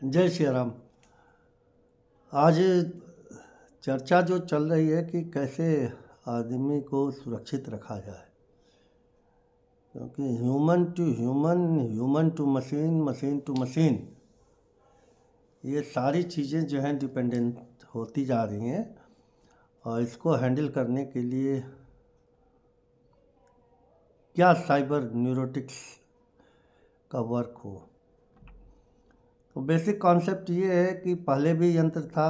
जय श्री राम। आज चर्चा जो चल रही है कि कैसे आदमी को सुरक्षित रखा जाए, क्योंकि human to human, human to machine, machine to machine, ये सारी चीज़ें जो हैं डिपेंडेंट होती जा रही हैं। और इसको हैंडल करने के लिए क्या साइबर न्यूरोटिक्स का वर्क हो, तो बेसिक कॉन्सेप्ट ये है कि पहले भी यंत्र था,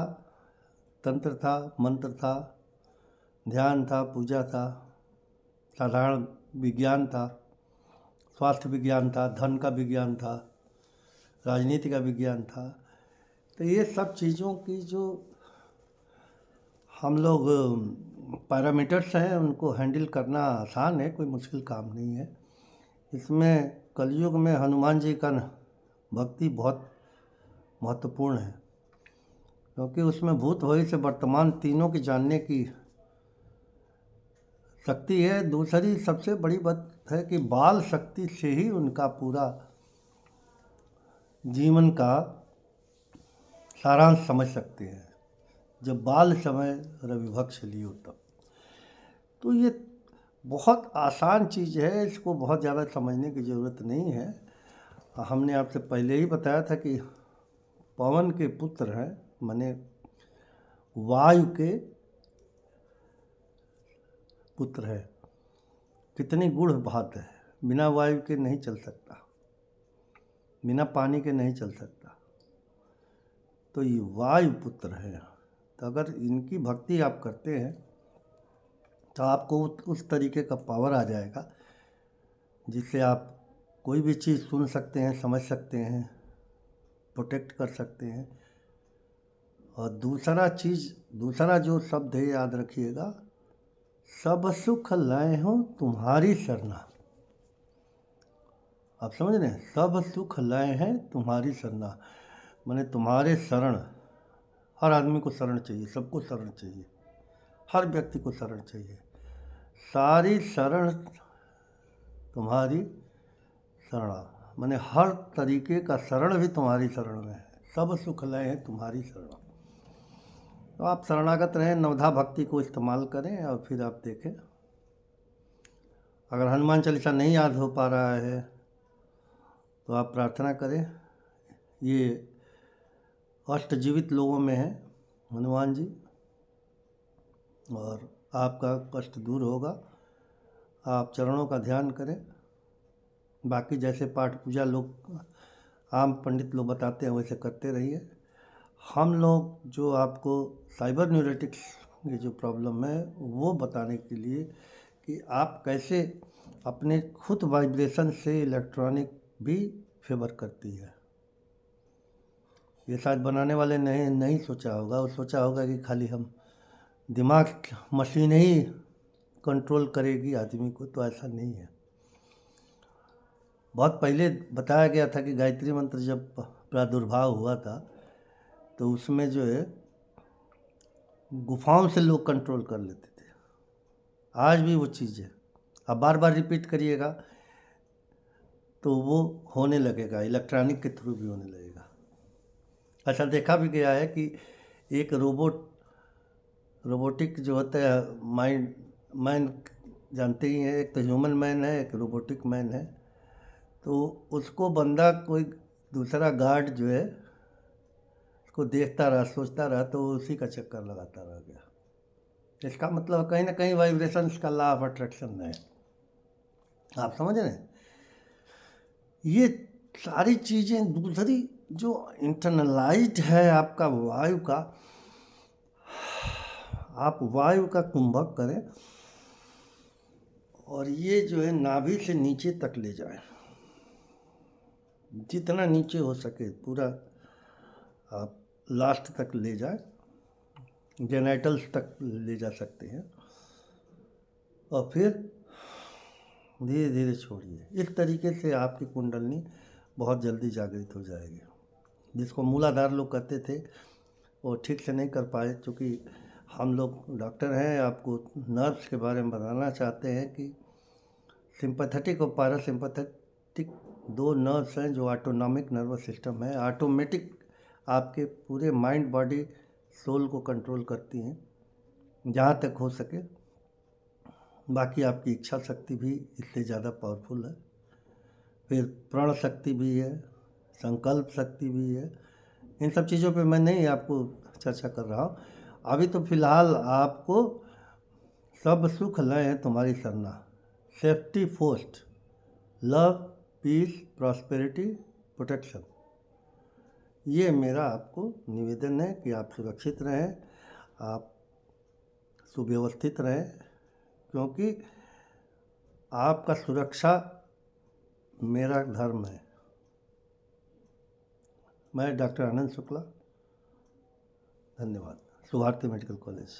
तंत्र था, मंत्र था, ध्यान था, पूजा था, साधारण विज्ञान था, स्वास्थ्य विज्ञान था, धन का विज्ञान था, राजनीति का विज्ञान था। तो ये सब चीज़ों की जो हम लोग पैरामीटर्स हैं उनको हैंडल करना आसान है, कोई मुश्किल काम नहीं है। इसमें कलयुग में हनुमान जी का भक्ति बहुत महत्वपूर्ण है, क्योंकि उसमें भूत भविष्य से वर्तमान तीनों की जानने की शक्ति है। दूसरी सबसे बड़ी बात है कि बाल शक्ति से ही उनका पूरा जीवन का सारांश समझ सकते हैं, जब बाल समय रविभक्ष लियो तब। तो ये बहुत आसान चीज़ है, इसको बहुत ज़्यादा समझने की ज़रूरत नहीं है। हमने आपसे पहले ही बताया था कि पवन के पुत्र हैं, माने वायु के पुत्र है। कितनी गूढ़ बात है, बिना वायु के नहीं चल सकता, बिना पानी के नहीं चल सकता। तो ये वायु पुत्र है। तो अगर इनकी भक्ति आप करते हैं तो आपको उस तरीके का पावर आ जाएगा जिससे आप कोई भी चीज़ सुन सकते हैं, समझ सकते हैं, प्रोटेक्ट कर सकते हैं। और दूसरा जो शब्द है याद रखिएगा, सब सुख लाए हो तुम्हारी शरणा। आप समझ रहे हैं, सब सुख लाए हैं तुम्हारी शरणा, माने तुम्हारे शरण। हर आदमी को शरण चाहिए, सबको शरण चाहिए, हर व्यक्ति को शरण चाहिए। सारी शरण तुम्हारी शरणा, माने हर तरीके का शरण भी तुम्हारी शरण में है। सब सुख लय है तुम्हारी शरण। तो आप शरणागत रहें, नवधा भक्ति को इस्तेमाल करें और फिर आप देखें। अगर हनुमान चालीसा नहीं याद हो पा रहा है तो आप प्रार्थना करें। ये अष्टजीवित लोगों में है हनुमान जी, और आपका कष्ट दूर होगा। आप चरणों का ध्यान करें। बाकी जैसे पाठ पूजा लोग आम पंडित लोग बताते हैं वैसे करते रहिए। हम लोग जो आपको साइबर न्यूरोटिक्स की जो प्रॉब्लम है वो बताने के लिए कि आप कैसे अपने खुद वाइब्रेशन से इलेक्ट्रॉनिक भी फेवर करती है। ये शायद बनाने वाले नहीं सोचा होगा। वो सोचा होगा कि खाली हम दिमाग मशीन ही कंट्रोल करेगी आदमी को, तो ऐसा नहीं है। बहुत पहले बताया गया था कि गायत्री मंत्र जब प्रादुर्भाव हुआ था तो उसमें जो है गुफाओं से लोग कंट्रोल कर लेते थे। आज भी वो चीज़ है। अब बार बार रिपीट करिएगा तो वो होने लगेगा, इलेक्ट्रॉनिक के थ्रू भी होने लगेगा। अच्छा, देखा भी गया है कि एक रोबोटिक जो होता है मैन जानते ही हैं, एक तो ह्यूमन मैन है, एक रोबोटिक मैन है। तो उसको बंदा कोई दूसरा गार्ड जो है उसको देखता रहा, सोचता रहा, तो उसी का चक्कर लगाता रह गया। इसका मतलब कहीं ना कहीं वाइब्रेशंस का लॉ ऑफ अट्रैक्शन है। आप समझ रहे हैं? ये सारी चीज़ें दूसरी जो इंटरनलाइज्ड है आपका वायु का, आप वायु का कुंभक करें और ये जो है नाभि से नीचे तक ले जाए, जितना नीचे हो सके पूरा आप लास्ट तक ले जाए, जेनाइटल्स तक ले जा सकते हैं। और फिर धीरे धीरे छोड़िए। इस तरीके से आपकी कुंडलनी बहुत जल्दी जागृत हो जाएगी। जिसको मूलाधार लोग कहते थे वो ठीक से नहीं कर पाए। क्योंकि हम लोग डॉक्टर हैं, आपको नर्व्स के बारे में बताना चाहते हैं कि सिंपैथेटिक और पैरासिम्पैथेटिक दो नर्व्स हैं जो ऑटोनॉमिक नर्वस सिस्टम है। ऑटोमेटिक आपके पूरे माइंड बॉडी सोल को कंट्रोल करती हैं जहाँ तक हो सके। बाकी आपकी इच्छा शक्ति भी इससे ज़्यादा पावरफुल है। फिर प्रण शक्ति भी है, संकल्प शक्ति भी है। इन सब चीज़ों पे मैं नहीं आपको चर्चा कर रहा हूँ। अभी तो फिलहाल आपको सब सुख लय है तुम्हारी सरना, safety first, love, peace, prosperity, protection, ये मेरा आपको निवेदन है कि आप सुरक्षित रहें, आप सुव्यवस्थित रहें, क्योंकि आपका सुरक्षा मेरा धर्म है। मैं डॉक्टर आनंद शुक्ला, धन्यवाद। Subharti medical college.